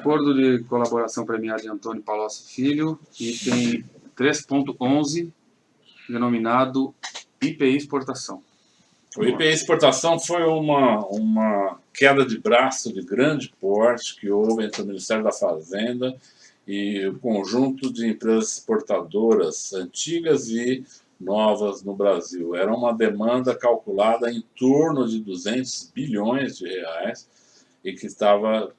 Acordo de colaboração premiada de Antônio Palocci Filho, item 3.11, denominado IPI Exportação. O IPI Exportação foi uma queda de braço de grande porte que houve entre o Ministério da Fazenda e o conjunto de empresas exportadoras antigas e novas no Brasil. Era uma demanda calculada em torno de 200 bilhões de reais e que estava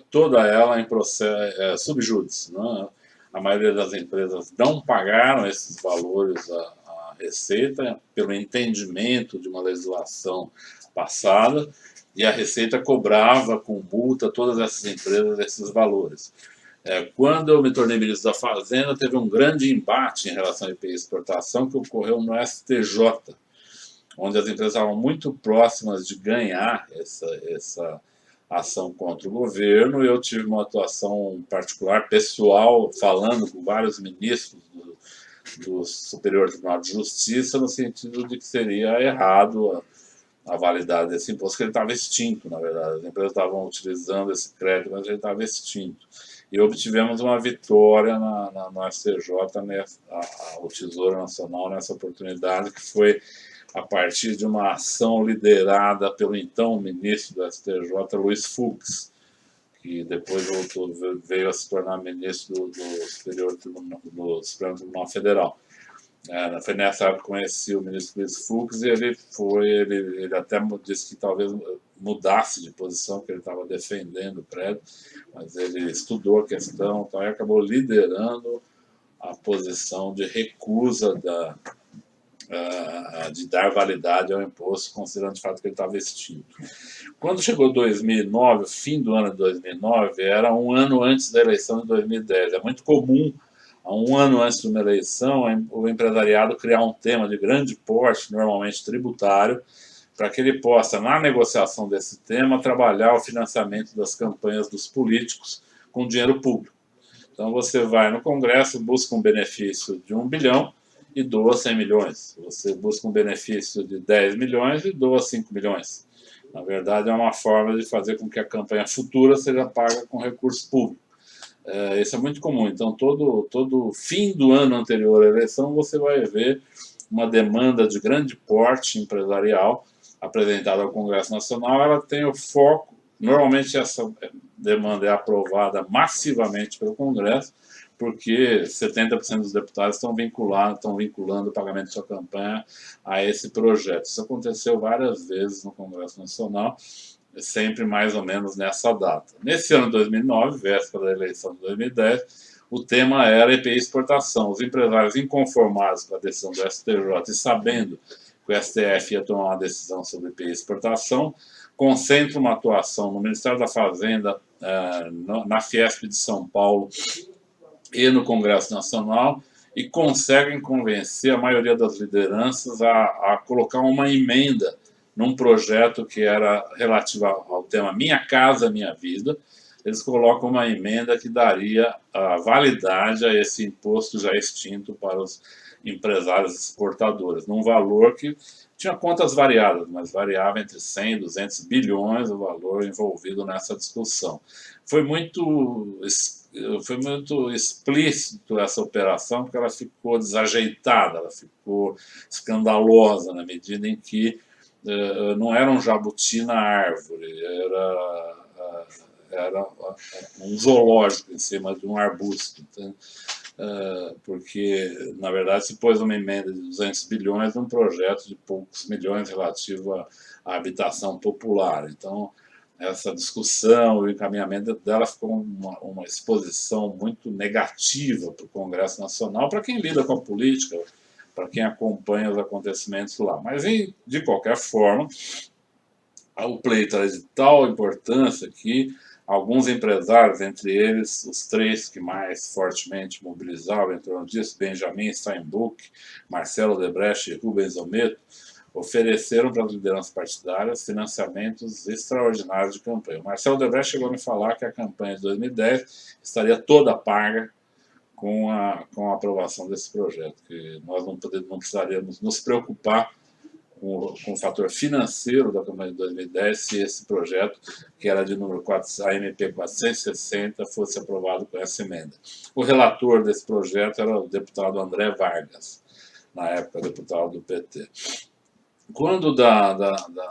toda ela em processo subjúdice, né? A maioria das empresas não pagaram esses valores à Receita pelo entendimento de uma legislação passada, e a Receita cobrava com multa todas essas empresas esses valores. Quando eu me tornei ministro da Fazenda, teve um grande embate em relação ao IPI Exportação que ocorreu no STJ, onde as empresas estavam muito próximas de ganhar essa ação contra o governo. Eu tive uma atuação particular, pessoal, falando com vários ministros do Superior Tribunal de Justiça, no sentido de que seria errado a validade desse imposto, que ele estava extinto, na verdade. As empresas estavam utilizando esse crédito, mas ele estava extinto. E obtivemos uma vitória no STJ, o Tesouro Nacional, nessa oportunidade, que foi a partir de uma ação liderada pelo então ministro do STJ, Luiz Fux, que depois veio a se tornar ministro do Supremo Tribunal Federal. Foi nessa época que conheci o ministro Luiz Fux, e ele até disse que talvez mudasse de posição, que ele estava defendendo o crédito, mas ele estudou a questão, então, e acabou liderando a posição de recusa de dar validade ao imposto, considerando de fato que ele estava extinto. Quando chegou 2009, o fim do ano de 2009, era um ano antes da eleição de 2010. É muito comum, um ano antes de uma eleição, o empresariado criar um tema de grande porte, normalmente tributário, para que ele possa, na negociação desse tema, trabalhar o financiamento das campanhas dos políticos com dinheiro público. Então você vai no Congresso, busca um benefício de 1 bilhão, e doa 100 milhões. Você busca um benefício de 10 milhões e doa 5 milhões. Na verdade, é uma forma de fazer com que a campanha futura seja paga com recurso público. Isso é muito comum. Então, todo fim do ano anterior à eleição, você vai ver uma demanda de grande porte empresarial apresentada ao Congresso Nacional. Ela tem o foco, normalmente essa demanda é aprovada massivamente pelo Congresso, porque 70% dos deputados estão vinculando o pagamento de sua campanha a esse projeto. Isso aconteceu várias vezes no Congresso Nacional, sempre mais ou menos nessa data. Nesse ano de 2009, véspera da eleição de 2010, o tema era IPI Exportação. Os empresários inconformados com a decisão do STJ e sabendo que o STF ia tomar uma decisão sobre IPI Exportação, concentram uma atuação no Ministério da Fazenda, na Fiesp de São Paulo, e no Congresso Nacional, e conseguem convencer a maioria das lideranças a colocar uma emenda num projeto que era relativo ao tema Minha Casa, Minha Vida. Eles colocam uma emenda que daria a validade a esse imposto já extinto para os empresários exportadores, num valor que tinha contas variadas, mas variava entre 100 e 200 bilhões o valor envolvido nessa discussão. Foi muito explícito essa operação, porque ela ficou desajeitada, ela ficou escandalosa, na medida em que não era um jabuti na árvore, era um zoológico em cima de um arbusto. Então, porque, na verdade, se pôs uma emenda de 200 bilhões num projeto de poucos milhões relativo à habitação popular. Então, essa discussão, o encaminhamento dela ficou uma exposição muito negativa para o Congresso Nacional, para quem lida com a política, para quem acompanha os acontecimentos lá. Mas, de qualquer forma, o pleito era de tal importância que alguns empresários, entre eles os três que mais fortemente mobilizavam em torno disso, Benjamin Steinbuch, Marcelo Odebrecht e Rubens Ometo, ofereceram para as lideranças partidárias financiamentos extraordinários de campanha. O Marcelo Odebrecht chegou a me falar que a campanha de 2010 estaria toda paga com a aprovação desse projeto, que nós não precisaríamos nos preocupar com o fator financeiro da campanha de 2010 se esse projeto, que era de número 4, AMP 460, fosse aprovado com essa emenda. O relator desse projeto era o deputado André Vargas, na época deputado do PT. Quando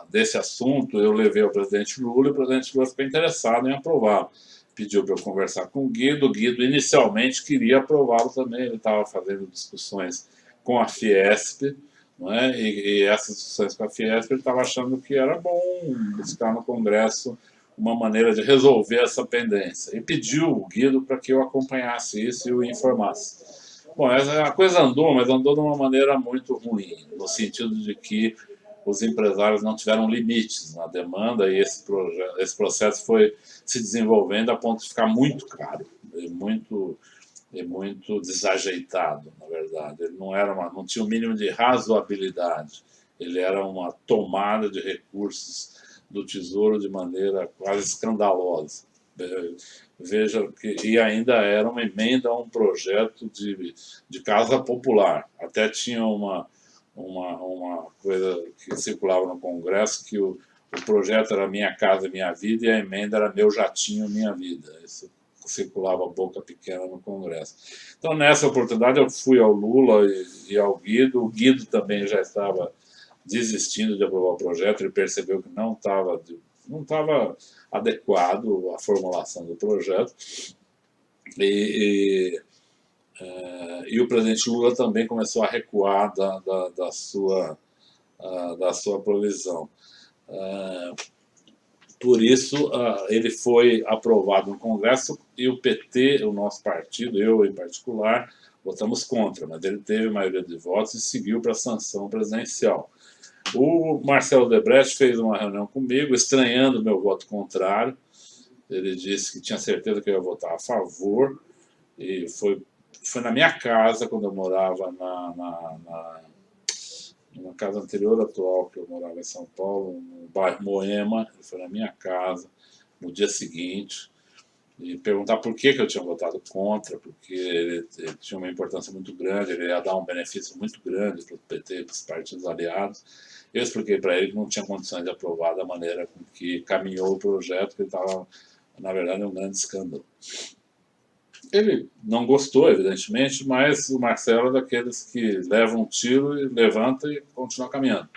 desse assunto, eu levei ao presidente Lula, e o presidente Lula ficou interessado em aprová-lo. Pediu para eu conversar com o Guido inicialmente queria aprová-lo também, ele estava fazendo discussões com a Fiesp, não é? E essas discussões com a Fiesp, ele estava achando que era bom buscar no Congresso uma maneira de resolver essa pendência. E pediu o Guido para que eu acompanhasse isso e o informasse. Bom, a coisa andou, mas andou de uma maneira muito ruim, no sentido de que os empresários não tiveram limites na demanda e esse processo foi se desenvolvendo a ponto de ficar muito caro e muito desajeitado, na verdade. Ele não tinha o mínimo de razoabilidade. Ele era uma tomada de recursos do Tesouro de maneira quase escandalosa. Veja que e ainda era uma emenda a um projeto de casa popular. Até tinha uma coisa que circulava no Congresso que o projeto era Minha Casa Minha Vida e a emenda era Meu Jatinho Minha Vida. Isso circulava a boca pequena no Congresso. Então, nessa oportunidade, eu fui ao Lula e ao Guido. O Guido também já estava desistindo de aprovar o projeto, ele percebeu que não estava adequado à formulação do projeto. E o presidente Lula também começou a recuar da sua provisão. Por isso, ele foi aprovado no Congresso e o PT, o nosso partido, eu em particular, votamos contra, mas ele teve maioria de votos e seguiu para a sanção presidencial. O Marcelo Odebrecht fez uma reunião comigo, estranhando o meu voto contrário. Ele disse que tinha certeza que eu ia votar a favor, e foi na minha casa, quando eu morava na casa anterior atual, que eu morava em São Paulo, no bairro Moema. Ele foi na minha casa no dia seguinte e perguntar por que eu tinha votado contra, porque ele tinha uma importância muito grande, ele ia dar um benefício muito grande para o PT e para os partidos aliados. Eu expliquei para ele que não tinha condições de aprovar da maneira com que caminhou o projeto, que estava, na verdade, um grande escândalo. Ele não gostou, evidentemente, mas o Marcelo é daqueles que levam um tiro e levanta e continua caminhando.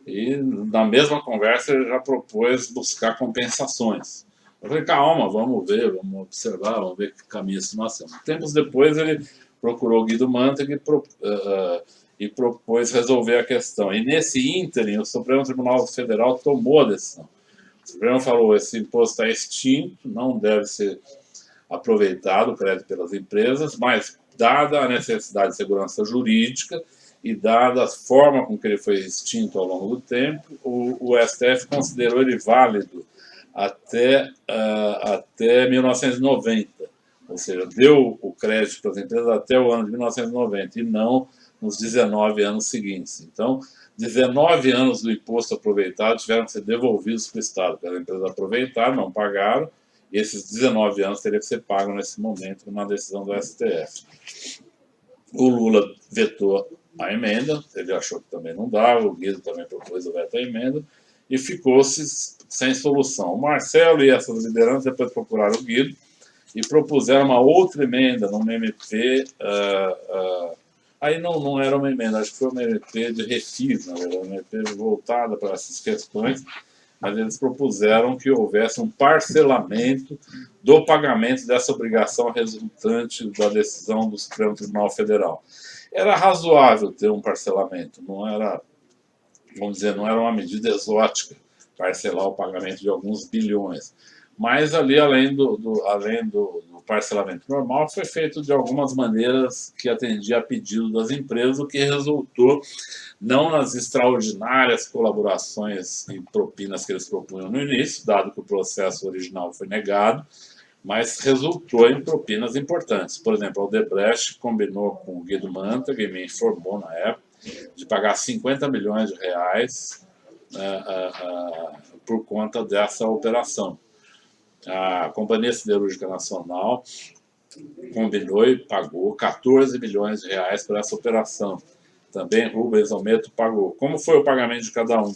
E na mesma conversa ele já propôs buscar compensações. Eu falei, calma, vamos ver, vamos observar, vamos ver que caminho nós temos. Tempos depois ele procurou o Guido Mantega e propôs resolver a questão. E nesse ínterim, o Supremo Tribunal Federal tomou a decisão. O Supremo falou, esse imposto está extinto, não deve ser aproveitado o crédito pelas empresas, mas dada a necessidade de segurança jurídica e dada a forma com que ele foi extinto ao longo do tempo, o STF considerou ele válido até 1990, ou seja, deu o crédito para as empresas até o ano de 1990 e não nos 19 anos seguintes. Então, 19 anos do imposto aproveitado tiveram que ser devolvidos para o Estado, porque as empresas aproveitaram, não pagaram, e esses 19 anos teriam que ser pagos nesse momento, numa decisão do STF. O Lula vetou a emenda, ele achou que também não dava, o Guido também propôs o veto à emenda, e ficou-se sem solução. O Marcelo e essas lideranças depois procuraram o Guido e propuseram uma outra emenda numa MP, aí não era uma emenda, acho que foi uma MP de refis, na verdade, uma MP voltada para essas questões, mas eles propuseram que houvesse um parcelamento do pagamento dessa obrigação resultante da decisão do Supremo Tribunal Federal. Era razoável ter um parcelamento, não era, vamos dizer, não era uma medida exótica parcelar o pagamento de alguns bilhões. Mas ali, além do parcelamento normal, foi feito de algumas maneiras que atendia a pedido das empresas, o que resultou não nas extraordinárias colaborações e propinas que eles propunham no início, dado que o processo original foi negado, mas resultou em propinas importantes. Por exemplo, a Odebrecht combinou com o Guido Mantega, e me informou na época, de pagar 50 milhões de reais por conta dessa operação. A Companhia Siderúrgica Nacional combinou e pagou 14 milhões de reais por essa operação. também Rubens Ometo pagou. Como foi o pagamento de cada um?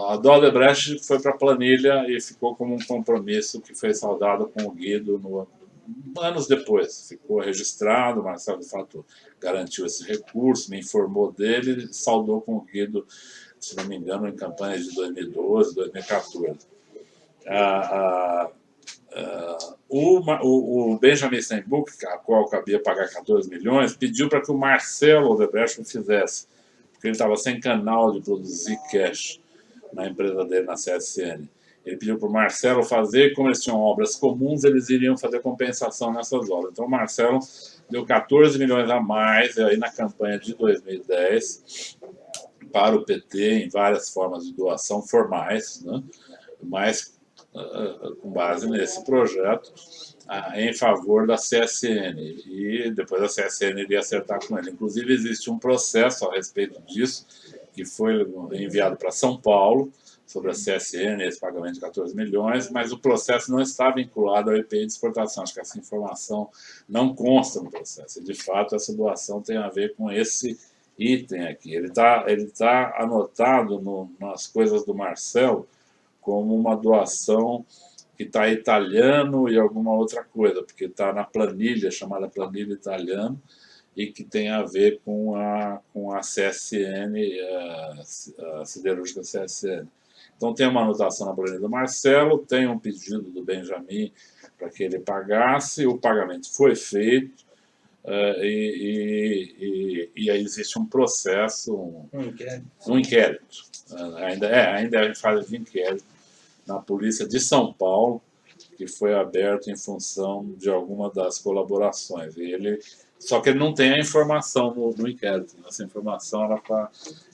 A do Odebrecht foi para a planilha e ficou como um compromisso que foi saldado com o Guido anos depois. Ficou registrado, o Marcelo, de fato, garantiu esse recurso, me informou dele e saldou com o Guido, se não me engano, em campanhas de 2012, 2014. O Benjamin Steinbuch, a qual cabia pagar 14 milhões, pediu para que o Marcelo Odebrecht o fizesse, porque ele estava sem canal de produzir cash na empresa dele, na CSN. Ele pediu para o Marcelo fazer, como eles tinham obras comuns, eles iriam fazer compensação nessas obras. Então o Marcelo deu 14 milhões a mais aí na campanha de 2010 para o PT, em várias formas de doação formais, né? Mas com base nesse projeto, em favor da CSN. E depois a CSN iria acertar com ele. Inclusive existe um processo a respeito disso, que foi enviado para São Paulo, sobre a CSN, esse pagamento de 14 milhões, mas o processo não está vinculado ao IPI de exportação. Acho que essa informação não consta no processo. E, de fato, essa doação tem a ver com esse item aqui. Ele tá anotado nas coisas do Marcelo como uma doação que está italiano e alguma outra coisa, porque está na planilha, chamada planilha italiana, e que tem a ver com a CSN, a siderúrgica CSN. Então tem uma anotação na planilha do Marcelo, tem um pedido do Benjamin para que ele pagasse, o pagamento foi feito, e aí existe um processo, um inquérito. Ainda é em fase de inquérito na Polícia de São Paulo, que foi aberto em função de alguma das colaborações. Só que ele não tem a informação no inquérito. Essa informação,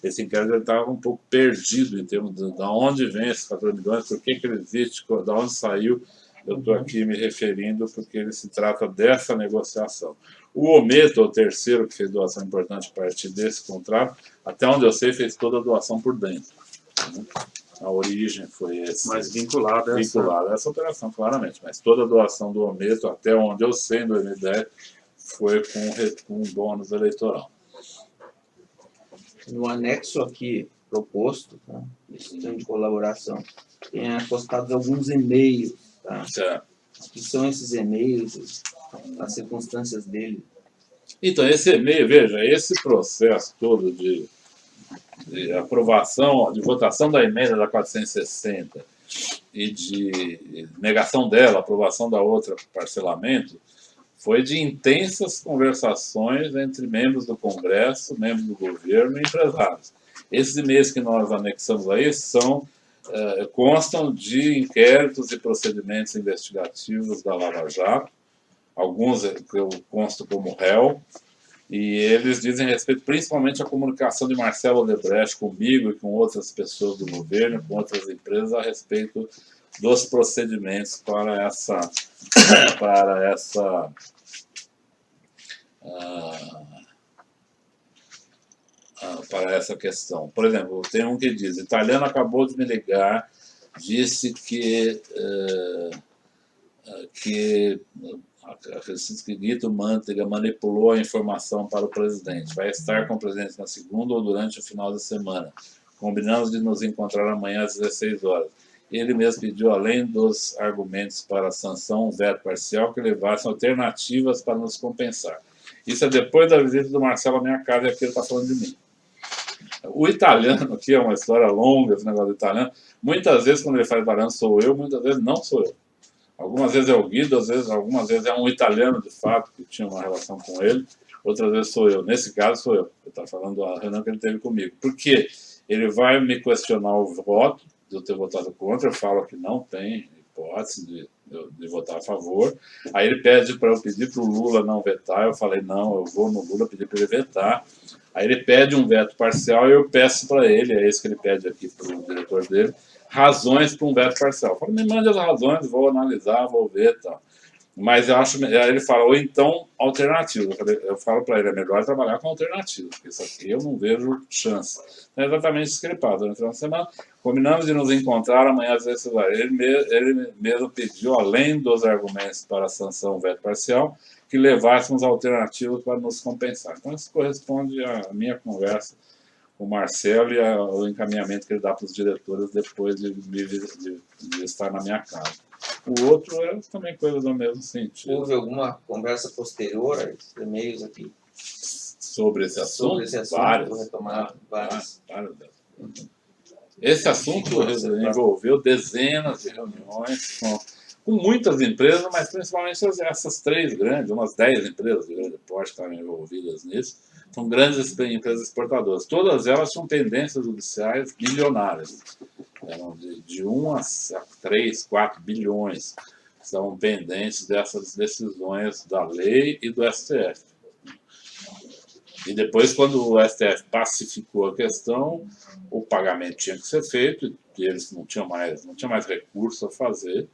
esse inquérito estava um pouco perdido em termos de onde vem esses 14 milhões, por que ele existe, de onde saiu. Eu estou aqui me referindo porque ele se trata dessa negociação. O Ometo, o terceiro que fez doação importante a partir desse contrato, até onde eu sei, fez toda a doação por dentro. A origem foi esse. Mas vinculada a essa operação, claramente. Mas toda a doação do Ometo, até onde eu sei, em 2010, foi com um bônus eleitoral. No anexo aqui proposto, tá? Esse de colaboração, tem apostados alguns e-mails. Tá? O que são esses e-mails, as circunstâncias dele? Então, esse e-mail, veja, esse processo todo de aprovação, de votação da emenda da 460 e de negação dela, aprovação da outra parcelamento, foi de intensas conversações entre membros do Congresso, membros do governo e empresários. Esses e-mails que nós anexamos aí constam de inquéritos e procedimentos investigativos da Lava Jato, alguns eu consto como réu, e eles dizem respeito principalmente à comunicação de Marcelo Odebrecht comigo e com outras pessoas do governo, com outras empresas, a respeito dos procedimentos para essa questão. Por exemplo, tem um que diz: italiano acabou de me ligar, disse que Guido Mantega manipulou a informação para o presidente. Vai estar com o presidente na segunda ou durante o final da semana. Combinamos de nos encontrar amanhã às 16 horas. Ele mesmo pediu, além dos argumentos para a sanção, um veto parcial, que levassem alternativas para nos compensar. Isso é depois da visita do Marcelo à minha casa, e aqui ele está falando de mim. O italiano, aqui é uma história longa, esse negócio do italiano, muitas vezes quando ele fala italiano sou eu, muitas vezes não sou eu. Algumas vezes é o Guido, algumas vezes é um italiano de fato, que tinha uma relação com ele, outras vezes sou eu. Nesse caso sou eu, ele está falando da reunião que ele teve comigo. Por quê? Ele vai me questionar o voto, de eu ter votado contra, eu falo que não tem hipótese de votar a favor. Aí ele pede para eu pedir para o Lula não vetar, eu falei não, eu vou no Lula pedir para ele vetar. Aí ele pede um veto parcial e eu peço para ele, é isso que ele pede aqui para o diretor dele, razões para um veto parcial. Eu falo, me mande as razões, vou analisar, vou ver e tal. Mas eu acho, aí ele fala, ou então alternativa. Eu falo para ele, é melhor trabalhar com alternativa, porque isso aqui eu não vejo chance. É exatamente isso que ele fala. Durante a semana, combinamos de nos encontrar amanhã às 16 horas. Ele mesmo pediu, além dos argumentos para a sanção veto parcial, que levássemos alternativas para nos compensar. Então, isso corresponde à minha conversa com o Marcelo e ao encaminhamento que ele dá para os diretores depois de estar na minha casa. O outro é também coisa do mesmo sentido. Houve alguma conversa posterior a esses e-mails aqui? Sobre esse assunto? Sobre esse assunto, várias. Esse assunto envolveu dezenas de reuniões com muitas empresas, mas principalmente essas 3 grandes, umas 10 empresas de grande porte estavam envolvidas nisso. São grandes empresas exportadoras. Todas elas tinham pendências judiciais bilionárias. Eram de 1 a 3, 4 bilhões. Estavam pendentes dessas decisões da lei e do STF. E depois, quando o STF pacificou a questão, o pagamento tinha que ser feito, e eles não tinham mais recurso a fazer,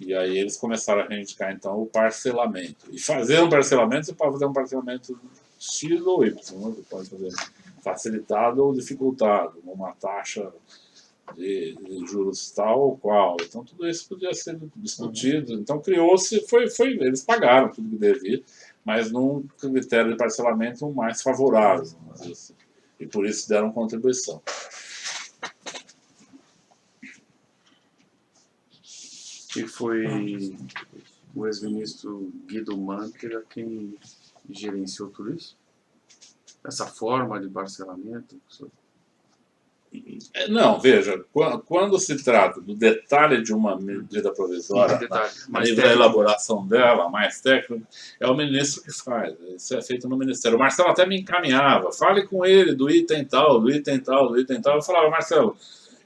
e aí eles começaram a reivindicar, então, o parcelamento. E fazer um parcelamento, você pode fazer um parcelamento X ou Y, você pode fazer facilitado ou dificultado, numa taxa de juros tal ou qual. Então, tudo isso podia ser discutido. Então, criou-se, eles pagaram tudo que devia, mas num critério de parcelamento mais favorável, assim. E por isso deram contribuição. E foi o ex-ministro Guido Mantega quem gerenciou tudo isso? Essa forma de parcelamento? Não, veja, quando se trata do detalhe de uma medida provisória, a nível da elaboração dela, mais técnico, é o ministro que faz. Isso é feito no Ministério. O Marcelo até me encaminhava, fale com ele do item tal, do item tal, do item tal. Eu falava, Marcelo,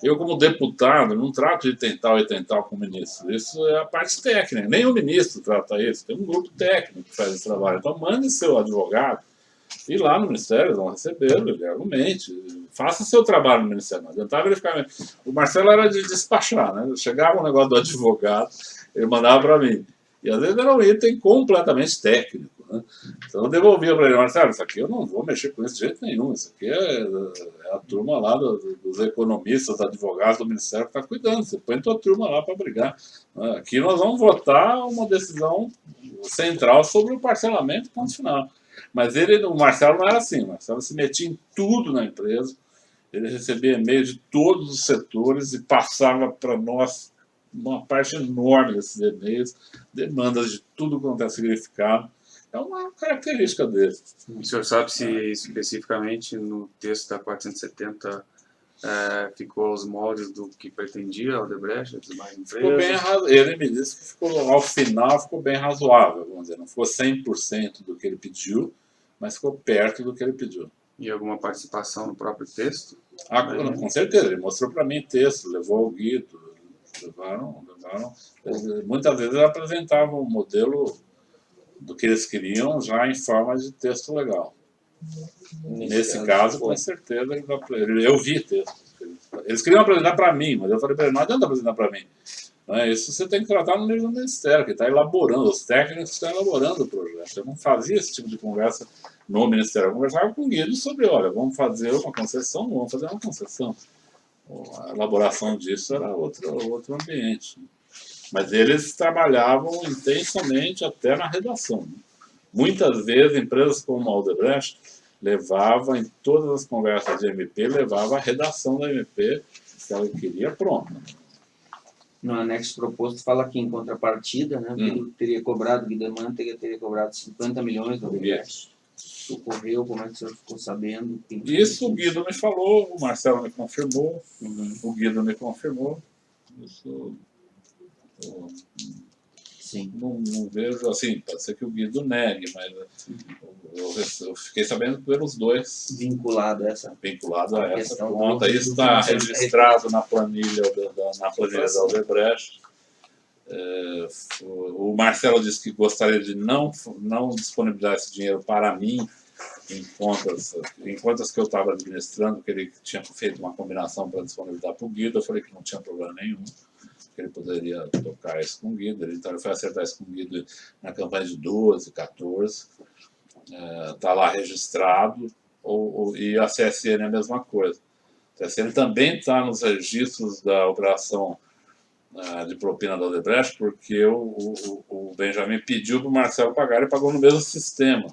eu como deputado não trato de item tal com o ministro. Isso é a parte técnica. Nem o ministro trata isso. Tem um grupo técnico que faz esse trabalho. Então mande seu advogado ir lá no Ministério, eles vão recebê-lo, ele argumente, faça seu trabalho no Ministério. Não adiantava verificar. O Marcelo era de despachar, né? Chegava um negócio do advogado, ele mandava para mim. E às vezes era um item completamente técnico, né? Então eu devolvia para ele, Marcelo, isso aqui eu não vou mexer com isso de jeito nenhum, isso aqui é a turma lá dos economistas, advogados do Ministério que está cuidando, você põe a tua turma lá para brigar. Aqui nós vamos votar uma decisão central sobre o parcelamento, ponto final. Mas o Marcelo não era assim, o Marcelo se metia em tudo na empresa, ele recebia e-mail de todos os setores e passava para nós uma parte enorme desses e-mails, demandas de tudo quanto é significado. É uma característica dele. O senhor sabe se especificamente no texto da 470 ficou aos moldes do que pretendia a Odebrecht, as demais empresas? Ele me disse que ao final ficou bem razoável, vamos dizer, não ficou 100% do que ele pediu, mas ficou perto do que ele pediu. E alguma participação no próprio texto? Com certeza, ele mostrou para mim texto, levou o Guido, levaram. Muitas vezes ele apresentava um modelo do que eles queriam já em forma de texto legal. Nesse caso, com certeza, eu vi texto. Eles queriam apresentar para mim, mas eu falei para ele, não adianta apresentar para mim. Isso você tem que tratar no nível do Ministério, que está elaborando, os técnicos estão elaborando o projeto. Eu não fazia esse tipo de conversa no Ministério. Eu conversava com o Guido sobre, olha, vamos fazer uma concessão, vamos fazer uma concessão. A elaboração disso era outro ambiente. Mas eles trabalhavam intensamente até na redação. Muitas vezes, empresas como a Odebrecht levava, em todas as conversas de MP, levava a redação da MP que ela queria pronta. No anexo proposto fala que, em contrapartida, né, Guido teria cobrado, Guido Mantega teria cobrado 50 milhões do Odebrecht. Ocorreu, como é que o senhor ficou sabendo? Isso o Guido me falou, o Marcelo me confirmou, o Guido me confirmou. Isso... Sim. Não vejo assim, pode ser que o Guido negue, mas eu fiquei sabendo pelos dois. Vinculado a essa conta. Isso está registrado na planilha da Odebrecht. O Marcelo disse que gostaria de não disponibilizar esse dinheiro para mim em contas que eu estava administrando, que ele tinha feito uma combinação para disponibilizar para o Guido. Eu falei que não tinha problema nenhum, que ele poderia tocar isso com o Guido. Então ele foi acertar isso com o Guido na campanha de 12, 14. Está lá registrado, e a CSN é a mesma coisa. A CSN também está nos registros da operação de propina da Odebrecht, porque o Benjamin pediu para o Marcelo pagar e pagou no mesmo sistema.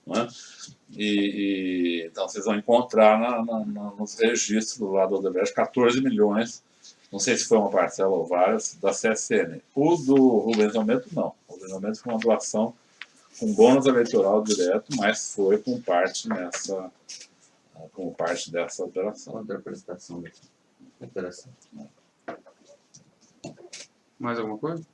Né? Então vocês vão encontrar nos registros lá do Odebrecht 14 milhões, não sei se foi uma parcela ou várias, da CSN. O do Rubens Almeida não. O Rubens Almeida foi uma doação com bônus eleitoral direto, mas foi com parte dessa operação. Outra prestação dessa operação. Mais alguma coisa?